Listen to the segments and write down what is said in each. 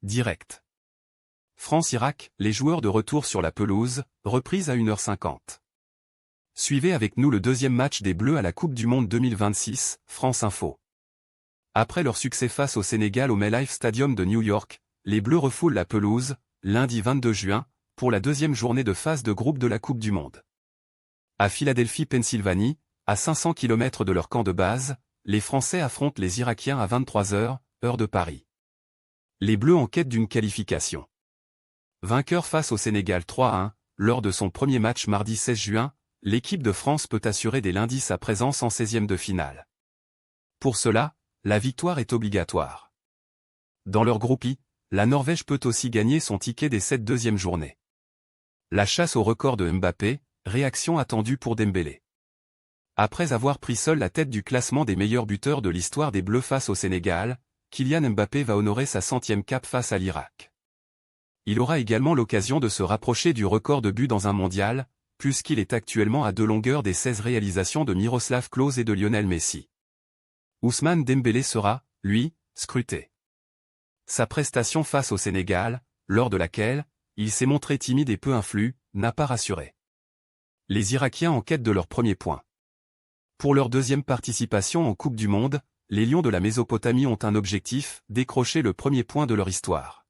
direct. France-Irak, les joueurs de retour sur la pelouse, reprise à 1h50. Suivez avec nous le deuxième match des Bleus à la Coupe du Monde 2026, France Info. Après leur succès face au Sénégal au MetLife Stadium de New York, les Bleus refoulent la pelouse, lundi 22 juin, pour la deuxième journée de phase de groupe de la Coupe du Monde. À Philadelphie, Pennsylvanie, à 500 km de leur camp de base, les Français affrontent les Irakiens à 23h, heure de Paris. Les Bleus en quête d'une qualification. Vainqueur face au Sénégal 3-1, lors de son premier match mardi 16 juin, l'équipe de France peut assurer dès lundi sa présence en 16e de finale. Pour cela, la victoire est obligatoire. Dans leur groupe I, la Norvège peut aussi gagner son ticket dès cette deuxième journée. La chasse au record de Mbappé, réaction attendue pour Dembélé. Après avoir pris seul la tête du classement des meilleurs buteurs de l'histoire des Bleus face au Sénégal, Kylian Mbappé va honorer sa 100e cape face à l'Irak. Il aura également l'occasion de se rapprocher du record de buts dans un mondial, puisqu'il est actuellement à 2 longueurs des 16 réalisations de Miroslav Klose et de Lionel Messi. Ousmane Dembélé sera, lui, scruté. Sa prestation face au Sénégal, lors de laquelle il s'est montré timide et peu influent, n'a pas rassuré. Les Irakiens en quête de leur premier point. Pour leur deuxième participation en Coupe du Monde, les Lions de la Mésopotamie ont un objectif, décrocher le premier point de leur histoire.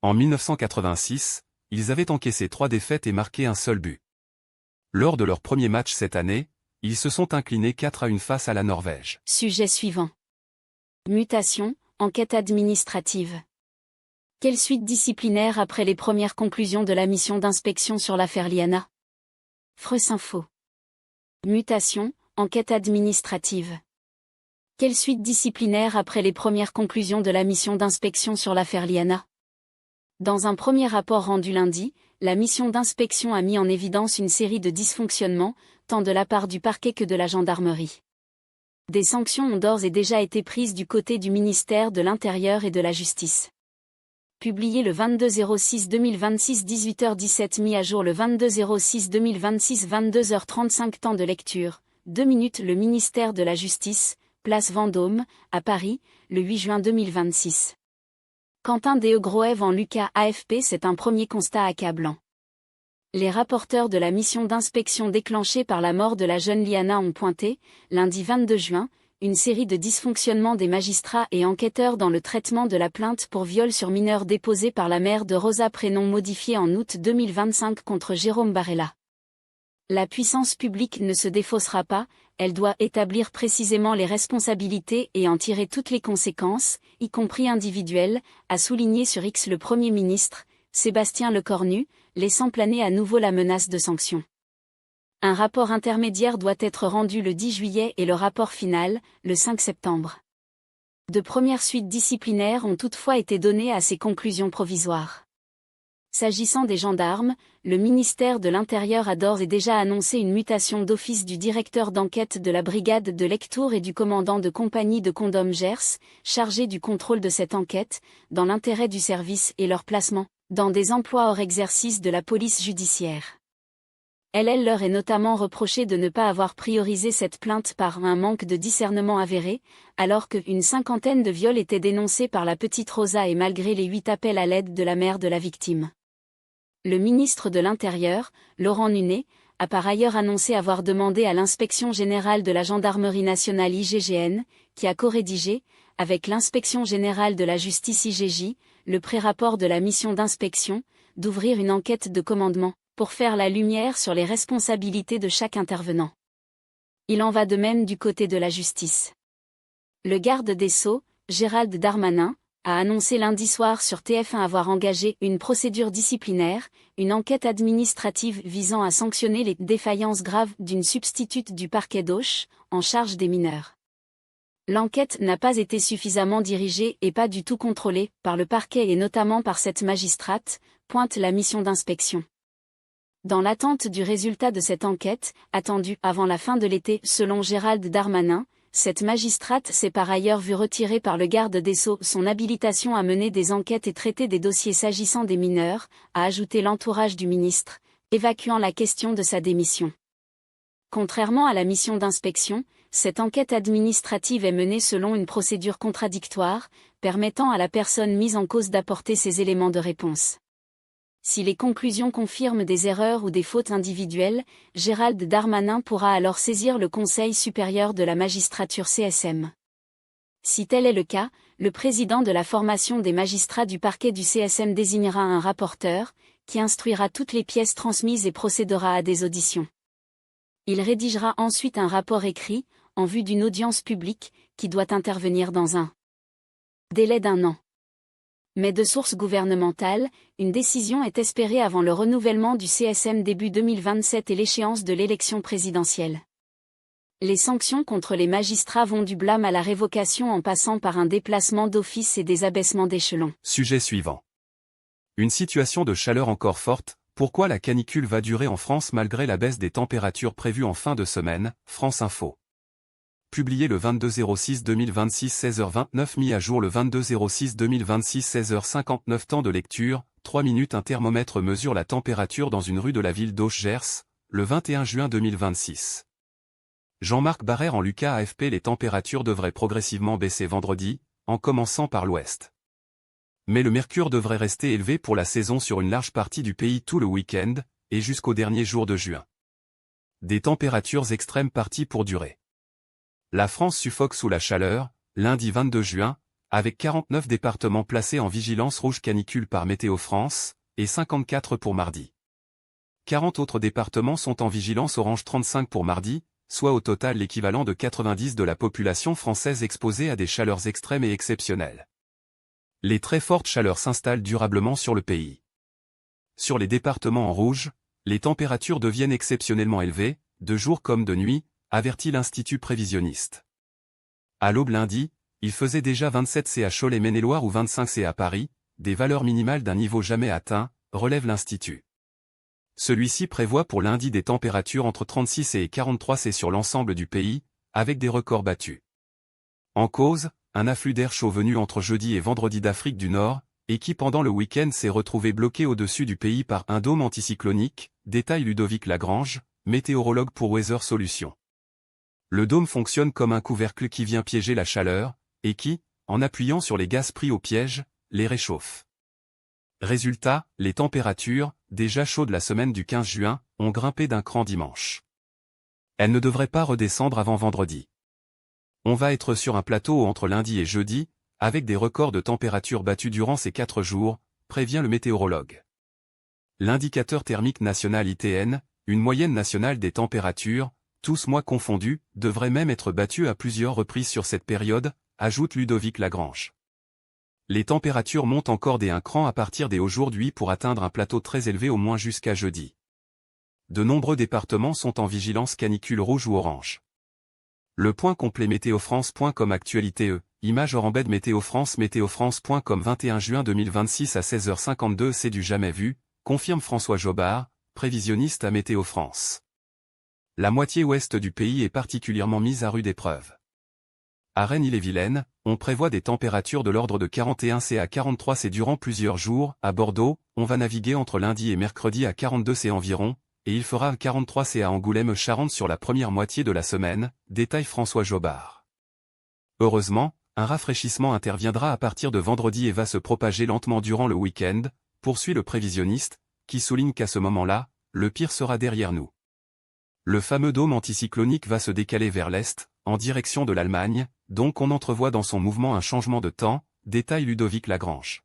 En 1986, ils avaient encaissé 3 défaites et marqué un seul but. Lors de leur premier match cette année, ils se sont inclinés 4-1 face à la Norvège. Sujet suivant. Mutation, enquête administrative. Quelle suite disciplinaire après les premières conclusions de la mission d'inspection sur l'affaire Liana? France Info. Mutation, enquête administrative. Quelle suite disciplinaire après les premières conclusions de la mission d'inspection sur l'affaire Liana? Dans un premier rapport rendu lundi, la mission d'inspection a mis en évidence une série de dysfonctionnements, tant de la part du parquet que de la gendarmerie. Des sanctions ont d'ores et déjà été prises du côté du ministère de l'Intérieur et de la Justice. Publié le 22/06/2026 18h17 mis à jour le 22/06/2026 22h35 temps de lecture, 2 minutes. Le ministère de la Justice, place Vendôme, à Paris, le 8 juin 2026. Quentin Degroev en Lucas AFP. C'est un premier constat accablant. Les rapporteurs de la mission d'inspection déclenchée par la mort de la jeune Liana ont pointé, lundi 22 juin, une série de dysfonctionnements des magistrats et enquêteurs dans le traitement de la plainte pour viol sur mineur déposée par la mère de Rosa, prénom modifié en août 2025 contre Jérôme Barella. La puissance publique ne se défaussera pas, elle doit établir précisément les responsabilités et en tirer toutes les conséquences, y compris individuelles, a souligné sur X le Premier ministre, Sébastien Lecornu, laissant planer à nouveau la menace de sanctions. Un rapport intermédiaire doit être rendu le 10 juillet et le rapport final, le 5 septembre. De premières suites disciplinaires ont toutefois été données à ces conclusions provisoires. S'agissant des gendarmes, le ministère de l'Intérieur a d'ores et déjà annoncé une mutation d'office du directeur d'enquête de la brigade de Lectoure et du commandant de compagnie de Condom Gers, chargé du contrôle de cette enquête, dans l'intérêt du service et leur placement dans des emplois hors exercice de la police judiciaire. Elle leur est notamment reproché de ne pas avoir priorisé cette plainte par un manque de discernement avéré, alors qu'une 50aine de viols étaient dénoncés par la petite Rosa et malgré les 8 appels à l'aide de la mère de la victime. Le ministre de l'Intérieur, Laurent Nunez, a par ailleurs annoncé avoir demandé à l'Inspection générale de la Gendarmerie nationale IGGN, qui a co-rédigé, avec l'Inspection générale de la justice IGJ, le pré-rapport de la mission d'inspection, d'ouvrir une enquête de commandement, pour faire la lumière sur les responsabilités de chaque intervenant. Il en va de même du côté de la justice. Le garde des Sceaux, Gérald Darmanin, a annoncé lundi soir sur TF1 avoir engagé une procédure disciplinaire, une enquête administrative visant à sanctionner les défaillances graves d'une substitute du parquet d'Auch, en charge des mineurs. L'enquête n'a pas été suffisamment dirigée et pas du tout contrôlée par le parquet et notamment par cette magistrate, pointe la mission d'inspection. Dans l'attente du résultat de cette enquête, attendue avant la fin de l'été selon Gérald Darmanin, cette magistrate s'est par ailleurs vue retirer par le garde des Sceaux son habilitation à mener des enquêtes et traiter des dossiers s'agissant des mineurs, a ajouté l'entourage du ministre, évacuant la question de sa démission. Contrairement à la mission d'inspection, cette enquête administrative est menée selon une procédure contradictoire, permettant à la personne mise en cause d'apporter ses éléments de réponse. Si les conclusions confirment des erreurs ou des fautes individuelles, Gérald Darmanin pourra alors saisir le Conseil supérieur de la magistrature CSM. Si tel est le cas, le président de la formation des magistrats du parquet du CSM désignera un rapporteur, qui instruira toutes les pièces transmises et procédera à des auditions. Il rédigera ensuite un rapport écrit, en vue d'une audience publique, qui doit intervenir dans un délai d'1 an. Mais de source gouvernementale, une décision est espérée avant le renouvellement du CSM début 2027 et l'échéance de l'élection présidentielle. Les sanctions contre les magistrats vont du blâme à la révocation en passant par un déplacement d'office et des abaissements d'échelon. Sujet suivant. Une situation de chaleur encore forte, pourquoi la canicule va durer en France malgré la baisse des températures prévues en fin de semaine, France Info. Publié le 22-06-2026 16h29, mis à jour le 22-06-2026 16h59. Temps de lecture, 3 minutes. Un thermomètre mesure la température dans une rue de la ville d'Auch-Gers, le 21 juin 2026. Jean-Marc Barrère en Lucas AFP. Les températures devraient progressivement baisser vendredi, en commençant par l'ouest. Mais le mercure devrait rester élevé pour la saison sur une large partie du pays tout le week-end, et jusqu'au dernier jour de juin. Des températures extrêmes parties pour durer. La France suffoque sous la chaleur, lundi 22 juin, avec 49 départements placés en vigilance rouge canicule par Météo France, et 54 pour mardi. 40 autres départements sont en vigilance orange 35 pour mardi, soit au total l'équivalent de 90 de la population française exposée à des chaleurs extrêmes et exceptionnelles. Les très fortes chaleurs s'installent durablement sur le pays. Sur les départements en rouge, les températures deviennent exceptionnellement élevées, de jour comme de nuit, avertit l'Institut prévisionniste. À l'aube lundi, il faisait déjà 27 C à Cholet-Maine-et-Loire ou 25 C à Paris, des valeurs minimales d'un niveau jamais atteint, relève l'Institut. Celui-ci prévoit pour lundi des températures entre 36 C et 43 C sur l'ensemble du pays, avec des records battus. En cause, un afflux d'air chaud venu entre jeudi et vendredi d'Afrique du Nord, et qui pendant le week-end s'est retrouvé bloqué au-dessus du pays par un dôme anticyclonique, détaille Ludovic Lagrange, météorologue pour Weather Solutions. Le dôme fonctionne comme un couvercle qui vient piéger la chaleur, et qui, en appuyant sur les gaz pris au piège, les réchauffe. Résultat, les températures, déjà chaudes la semaine du 15 juin, ont grimpé d'un cran dimanche. Elles ne devraient pas redescendre avant vendredi. On va être sur un plateau entre lundi et jeudi, avec des records de température battus durant ces 4 jours, prévient le météorologue. L'indicateur thermique national ITN, une moyenne nationale des températures, tous mois confondus, devrait même être battu à plusieurs reprises sur cette période, ajoute Ludovic Lagrange. Les températures montent encore d'un cran à partir des aujourd'hui pour atteindre un plateau très élevé au moins jusqu'à jeudi. De nombreux départements sont en vigilance canicule rouge ou orange. Le point complet météofrance.com actualité image hors embed météofrance.com 21 juin 2026 à 16h52 c'est du jamais vu, confirme François Jobard, prévisionniste à Météo France. La moitié ouest du pays est particulièrement mise à rude épreuve. À Rennes-Île-et-Vilaine, on prévoit des températures de l'ordre de 41 C à 43 C durant plusieurs jours. À Bordeaux, on va naviguer entre lundi et mercredi à 42 C environ, et il fera 43 C à Angoulême-Charentes sur la première moitié de la semaine, détaille François Jobard. Heureusement, un rafraîchissement interviendra à partir de vendredi et va se propager lentement durant le week-end, poursuit le prévisionniste, qui souligne qu'à ce moment-là, le pire sera derrière nous. Le fameux dôme anticyclonique va se décaler vers l'est, en direction de l'Allemagne, donc on entrevoit dans son mouvement un changement de temps, détaille Ludovic Lagrange.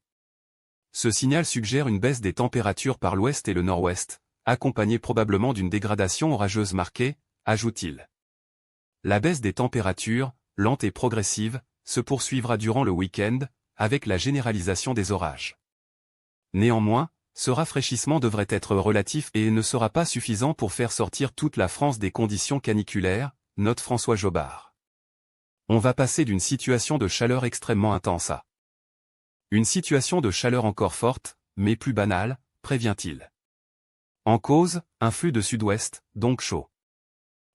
Ce signal suggère une baisse des températures par l'ouest et le nord-ouest, accompagnée probablement d'une dégradation orageuse marquée, ajoute-t-il. La baisse des températures, lente et progressive, se poursuivra durant le week-end, avec la généralisation des orages. Néanmoins, ce rafraîchissement devrait être relatif et ne sera pas suffisant pour faire sortir toute la France des conditions caniculaires, note François Jobard. On va passer d'une situation de chaleur extrêmement intense à une situation de chaleur encore forte, mais plus banale, prévient-il. En cause, un flux de sud-ouest, donc chaud.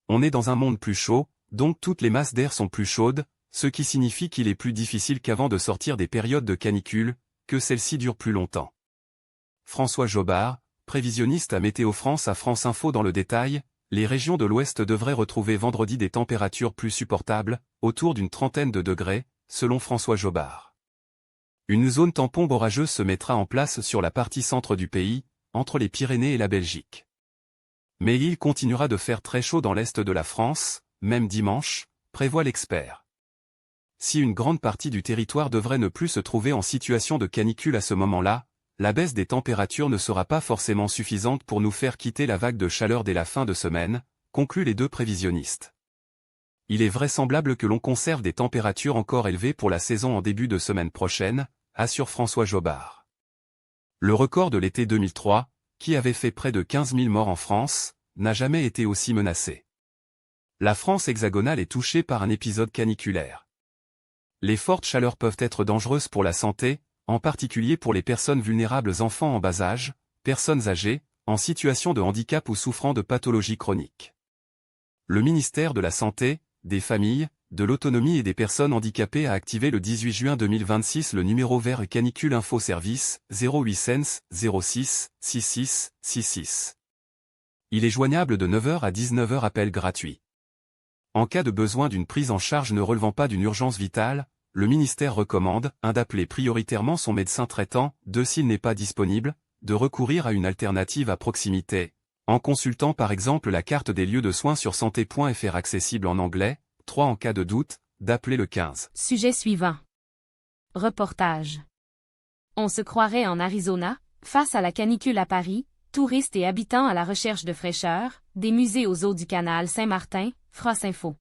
On est dans un monde plus chaud, donc toutes les masses d'air sont plus chaudes, ce qui signifie qu'il est plus difficile qu'avant de sortir des périodes de canicule, que celles-ci durent plus longtemps. François Jobard, prévisionniste à Météo France à France Info dans le détail, les régions de l'Ouest devraient retrouver vendredi des températures plus supportables, autour d'une trentaine de degrés, selon François Jobard. Une zone tampon orageuse se mettra en place sur la partie centre du pays, entre les Pyrénées et la Belgique. Mais il continuera de faire très chaud dans l'est de la France, même dimanche, prévoit l'expert. Si une grande partie du territoire devrait ne plus se trouver en situation de canicule à ce moment-là, la baisse des températures ne sera pas forcément suffisante pour nous faire quitter la vague de chaleur dès la fin de semaine, concluent les deux prévisionnistes. Il est vraisemblable que l'on conserve des températures encore élevées pour la saison en début de semaine prochaine, assure François Jobard. Le record de l'été 2003, qui avait fait près de 15 000 morts en France, n'a jamais été aussi menacé. La France hexagonale est touchée par un épisode caniculaire. Les fortes chaleurs peuvent être dangereuses pour la santé, en particulier pour les personnes vulnérables, enfants en bas âge, personnes âgées, en situation de handicap ou souffrant de pathologies chroniques. Le ministère de la Santé, des Familles, de l'Autonomie et des Personnes handicapées a activé le 18 juin 2026 le numéro vert Canicule Info Service 0800 06 66 66. Il est joignable de 9h à 19h, appel gratuit. En cas de besoin d'une prise en charge ne relevant pas d'une urgence vitale, le ministère recommande 1 d'appeler prioritairement son médecin traitant, 2 s'il n'est pas disponible, de recourir à une alternative à proximité, en consultant par exemple la carte des lieux de soins sur santé.fr accessible en anglais, 3 en cas de doute, d'appeler le 15. Sujet suivant. Reportage. On se croirait en Arizona, face à la canicule à Paris, touristes et habitants à la recherche de fraîcheur, des musées aux eaux du canal Saint-Martin, France Info.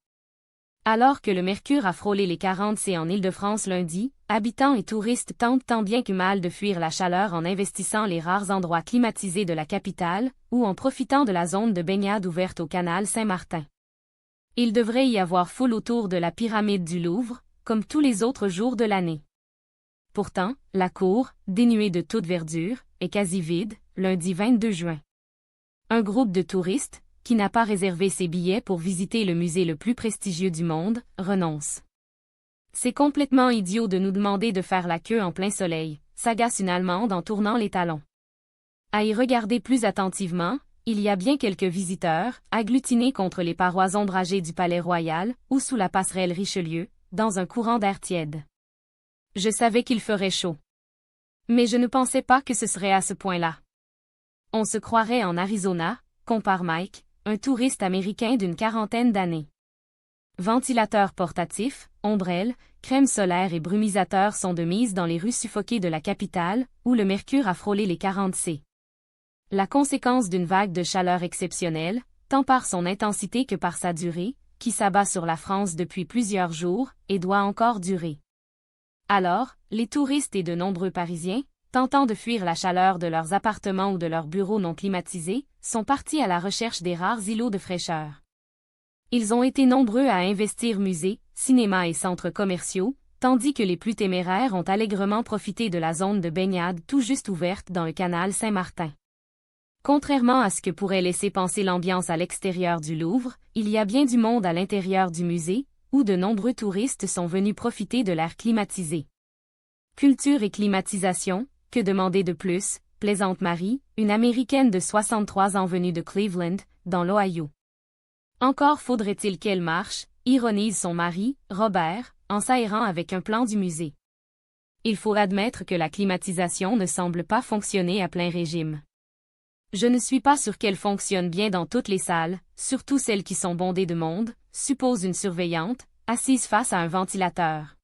Alors que le mercure a frôlé les 40 C en Île-de-France lundi, habitants et touristes tentent tant bien que mal de fuir la chaleur en investissant les rares endroits climatisés de la capitale, ou en profitant de la zone de baignade ouverte au canal Saint-Martin. Il devrait y avoir foule autour de la pyramide du Louvre, comme tous les autres jours de l'année. Pourtant, la cour, dénuée de toute verdure, est quasi vide, lundi 22 juin. Un groupe de touristes, qui n'a pas réservé ses billets pour visiter le musée le plus prestigieux du monde, renonce. C'est complètement idiot de nous demander de faire la queue en plein soleil, s'agace une Allemande en tournant les talons. À y regarder plus attentivement, il y a bien quelques visiteurs, agglutinés contre les parois ombragées du Palais Royal, ou sous la passerelle Richelieu, dans un courant d'air tiède. Je savais qu'il ferait chaud. Mais je ne pensais pas que ce serait à ce point-là. On se croirait en Arizona, compare Mike, un touriste américain d'une quarantaine d'années. Ventilateurs portatifs, ombrelles, crème solaire et brumisateurs sont de mise dans les rues suffoquées de la capitale, où le mercure a frôlé les 40 C. La conséquence d'une vague de chaleur exceptionnelle, tant par son intensité que par sa durée, qui s'abat sur la France depuis plusieurs jours, et doit encore durer. Alors, les touristes et de nombreux Parisiens, tentant de fuir la chaleur de leurs appartements ou de leurs bureaux non climatisés, sont partis à la recherche des rares îlots de fraîcheur. Ils ont été nombreux à investir musées, cinémas et centres commerciaux, tandis que les plus téméraires ont allègrement profité de la zone de baignade tout juste ouverte dans le canal Saint-Martin. Contrairement à ce que pourrait laisser penser l'ambiance à l'extérieur du Louvre, il y a bien du monde à l'intérieur du musée, où de nombreux touristes sont venus profiter de l'air climatisé. Culture et climatisation, que demander de plus, plaisante Marie, une Américaine de 63 ans venue de Cleveland, dans l'Ohio. Encore faudrait-il qu'elle marche, ironise son mari, Robert, en s'aérant avec un plan du musée. Il faut admettre que la climatisation ne semble pas fonctionner à plein régime. Je ne suis pas sûr qu'elle fonctionne bien dans toutes les salles, surtout celles qui sont bondées de monde, suppose une surveillante, assise face à un ventilateur.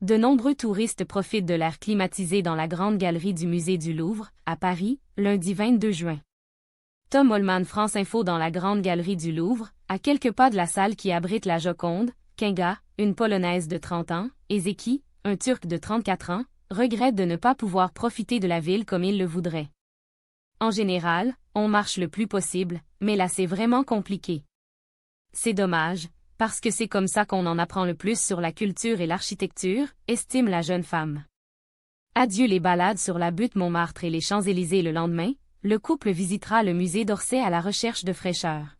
De nombreux touristes profitent de l'air climatisé dans la grande galerie du musée du Louvre, à Paris, lundi 22 juin. Tom Holman, France Info. Dans la grande galerie du Louvre, à quelques pas de la salle qui abrite la Joconde, Kinga, une Polonaise de 30 ans, et Zeki, un Turc de 34 ans, regrettent de ne pas pouvoir profiter de la ville comme ils le voudraient. En général, on marche le plus possible, mais là c'est vraiment compliqué. C'est dommage, parce que c'est comme ça qu'on en apprend le plus sur la culture et l'architecture, estime la jeune femme. Adieu les balades sur la butte Montmartre et les Champs-Élysées le lendemain, le couple visitera le musée d'Orsay à la recherche de fraîcheur.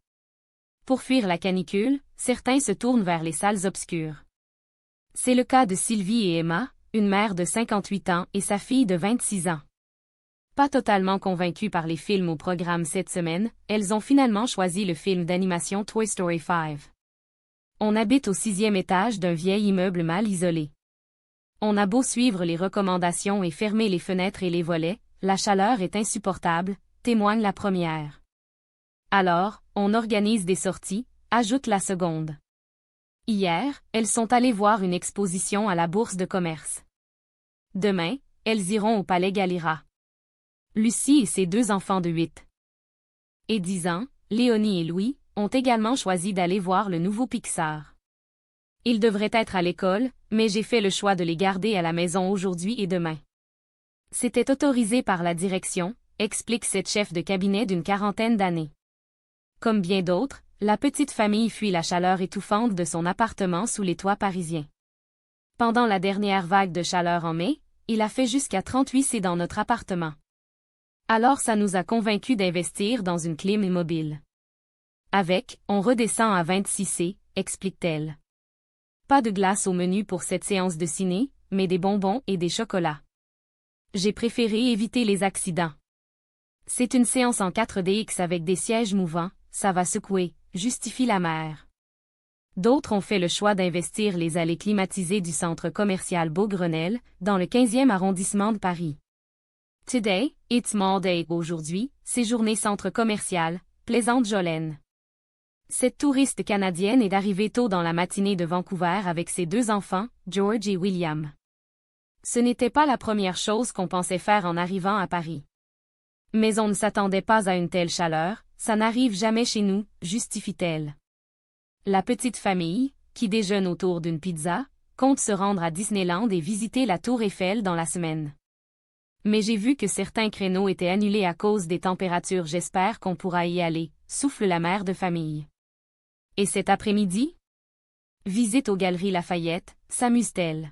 Pour fuir la canicule, certains se tournent vers les salles obscures. C'est le cas de Sylvie et Emma, une mère de 58 ans et sa fille de 26 ans. Pas totalement convaincues par les films au programme cette semaine, elles ont finalement choisi le film d'animation Toy Story 5. On habite au 6e étage d'un vieil immeuble mal isolé. On a beau suivre les recommandations et fermer les fenêtres et les volets, la chaleur est insupportable, témoigne la première. Alors, on organise des sorties, ajoute la seconde. Hier, elles sont allées voir une exposition à la Bourse de commerce. Demain, elles iront au Palais Galliera. Lucie et ses 2 enfants de 8 et 10 ans, Léonie et Louis, ont également choisi d'aller voir le nouveau Pixar. Ils devraient être à l'école, mais j'ai fait le choix de les garder à la maison aujourd'hui et demain. C'était autorisé par la direction, explique cette chef de cabinet d'une 40aine d'années. Comme bien d'autres, la petite famille fuit la chaleur étouffante de son appartement sous les toits parisiens. Pendant la dernière vague de chaleur en mai, il a fait jusqu'à 38 C dans notre appartement. Alors ça nous a convaincus d'investir dans une clim immobile. Avec, on redescend à 26 C, explique-t-elle. Pas de glace au menu pour cette séance de ciné, mais des bonbons et des chocolats. J'ai préféré éviter les accidents. C'est une séance en 4DX avec des sièges mouvants, ça va secouer, justifie la mère. D'autres ont fait le choix d'investir les allées climatisées du centre commercial Beaugrenelle, dans le 15e arrondissement de Paris. Today, it's small day. Aujourd'hui, séjourner centre commercial, plaisante Jolene. Cette touriste canadienne est arrivée tôt dans la matinée de Vancouver avec ses 2 enfants, George et William. Ce n'était pas la première chose qu'on pensait faire en arrivant à Paris. Mais on ne s'attendait pas à une telle chaleur, ça n'arrive jamais chez nous, justifie-t-elle. La petite famille, qui déjeune autour d'une pizza, compte se rendre à Disneyland et visiter la Tour Eiffel dans la semaine. Mais j'ai vu que certains créneaux étaient annulés à cause des températures. J'espère qu'on pourra y aller, souffle la mère de famille. Et cet après-midi? Visite aux Galeries Lafayette, s'amuse-t-elle.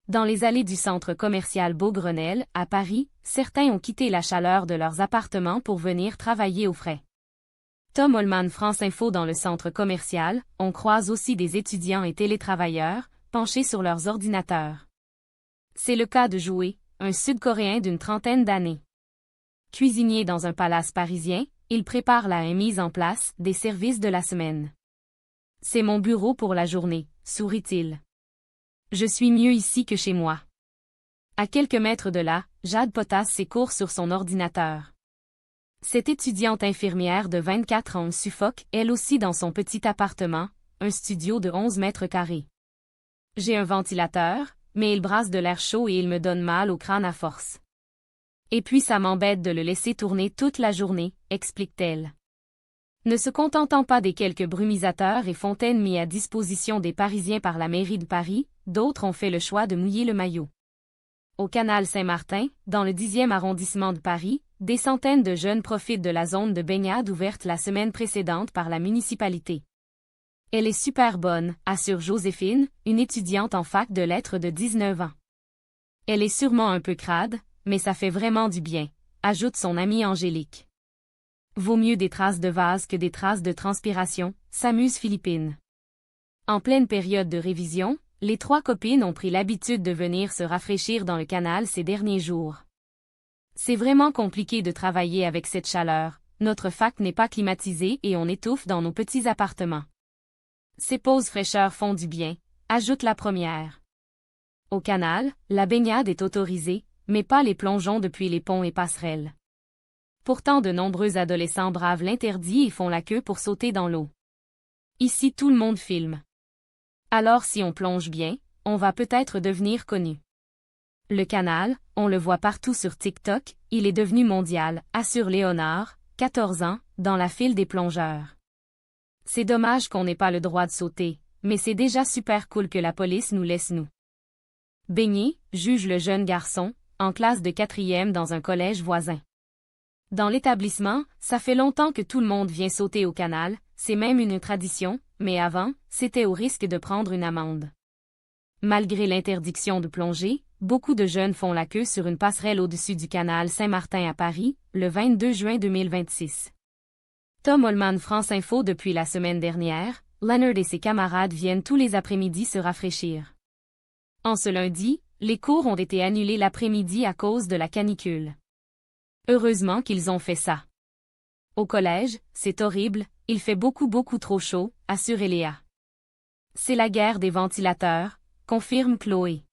Dans les allées du centre commercial Beaugrenelle, à Paris, certains ont quitté la chaleur de leurs appartements pour venir travailler au frais. Tom Holman, France Info. Dans le centre commercial, on croise aussi des étudiants et télétravailleurs, penchés sur leurs ordinateurs. C'est le cas de Joey, un Sud-Coréen d'une 30aine d'années. Cuisinier dans un palace parisien, il prépare la mise en place des services de la semaine. C'est mon bureau pour la journée, sourit-il. Je suis mieux ici que chez moi. À quelques mètres de là, Jade potasse ses cours sur son ordinateur. Cette étudiante infirmière de 24 ans suffoque, elle aussi dans son petit appartement, un studio de 11 mètres carrés. J'ai un ventilateur, mais il brasse de l'air chaud et il me donne mal au crâne à force. Et puis ça m'embête de le laisser tourner toute la journée, explique-t-elle. Ne se contentant pas des quelques brumisateurs et fontaines mis à disposition des Parisiens par la mairie de Paris, d'autres ont fait le choix de mouiller le maillot. Au canal Saint-Martin, dans le 10e arrondissement de Paris, des centaines de jeunes profitent de la zone de baignade ouverte la semaine précédente par la municipalité. Elle est super bonne, assure Joséphine, une étudiante en fac de lettres de 19 ans. Elle est sûrement un peu crade, mais ça fait vraiment du bien, ajoute son amie Angélique. Vaut mieux des traces de vase que des traces de transpiration, s'amuse Philippine. En pleine période de révision, les 3 copines ont pris l'habitude de venir se rafraîchir dans le canal ces derniers jours. C'est vraiment compliqué de travailler avec cette chaleur, notre fac n'est pas climatisée et on étouffe dans nos petits appartements. Ces pauses fraîcheurs font du bien, ajoute la première. Au canal, la baignade est autorisée, mais pas les plongeons depuis les ponts et passerelles. Pourtant de nombreux adolescents bravent l'interdit et font la queue pour sauter dans l'eau. Ici tout le monde filme. Alors si on plonge bien, on va peut-être devenir connu. Le canal, on le voit partout sur TikTok, il est devenu mondial, assure Léonard, 14 ans, dans la file des plongeurs. C'est dommage qu'on n'ait pas le droit de sauter, mais c'est déjà super cool que la police nous laisse nous baigner, juge le jeune garçon, en classe de 4e dans un collège voisin. Dans l'établissement, ça fait longtemps que tout le monde vient sauter au canal, c'est même une tradition, mais avant, c'était au risque de prendre une amende. Malgré l'interdiction de plonger, beaucoup de jeunes font la queue sur une passerelle au-dessus du canal Saint-Martin à Paris, le 22 juin 2026. Tom Holman, France Info. Depuis la semaine dernière, Leonard et ses camarades viennent tous les après-midi se rafraîchir. En ce lundi, les cours ont été annulés l'après-midi à cause de la canicule. Heureusement qu'ils ont fait ça. Au collège, c'est horrible, il fait beaucoup trop chaud, assure Eléa. C'est la guerre des ventilateurs, confirme Chloé.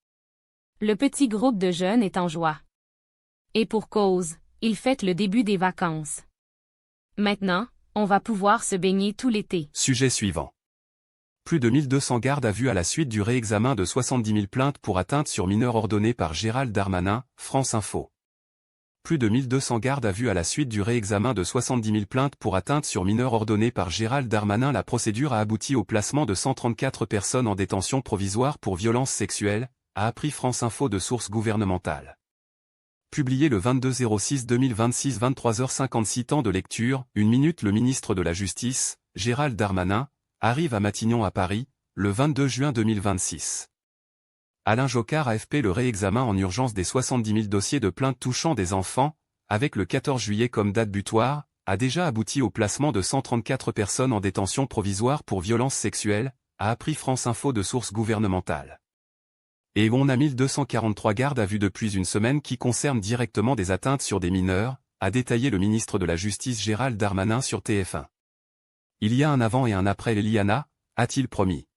Le petit groupe de jeunes est en joie. Et pour cause, ils fêtent le début des vacances. Maintenant, on va pouvoir se baigner tout l'été. Sujet suivant. Plus de 1200 gardes à vue à la suite du réexamen de 70 000 plaintes pour atteinte sur mineurs ordonnées par Gérald Darmanin, France Info. Plus de 1200 gardes à vue à la suite du réexamen de 70 000 plaintes pour atteinte sur mineurs ordonnées par Gérald Darmanin. La procédure a abouti au placement de 134 personnes en détention provisoire pour violences sexuelles, a appris France Info de sources gouvernementales. Publié le 22/06/2026 23h56 temps de lecture, 1 minute. Le ministre de la Justice, Gérald Darmanin, arrive à Matignon à Paris, le 22 juin 2026. Alain Jocard AFP. Le réexamen en urgence des 70 000 dossiers de plaintes touchant des enfants, avec le 14 juillet comme date butoir, a déjà abouti au placement de 134 personnes en détention provisoire pour violences sexuelles, a appris France Info de sources gouvernementales. Et on a 1243 gardes à vue depuis une semaine qui concernent directement des atteintes sur des mineurs, a détaillé le ministre de la Justice Gérald Darmanin sur TF1. Il y a un avant et un après l'Eliana, a-t-il promis.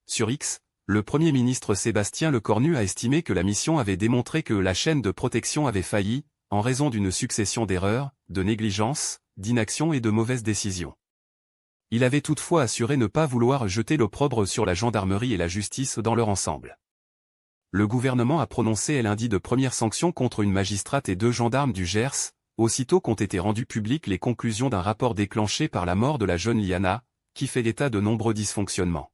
Sur X, le Premier ministre Sébastien Lecornu a estimé que la mission avait démontré que la chaîne de protection avait failli, en raison d'une succession d'erreurs, de négligences, d'inaction et de mauvaises décisions. Il avait toutefois assuré ne pas vouloir jeter l'opprobre sur la gendarmerie et la justice dans leur ensemble. Le gouvernement a prononcé lundi de premières sanctions contre une magistrate et 2 gendarmes du Gers, aussitôt qu'ont été rendues publiques les conclusions d'un rapport déclenché par la mort de la jeune Liana, qui fait l'état de nombreux dysfonctionnements.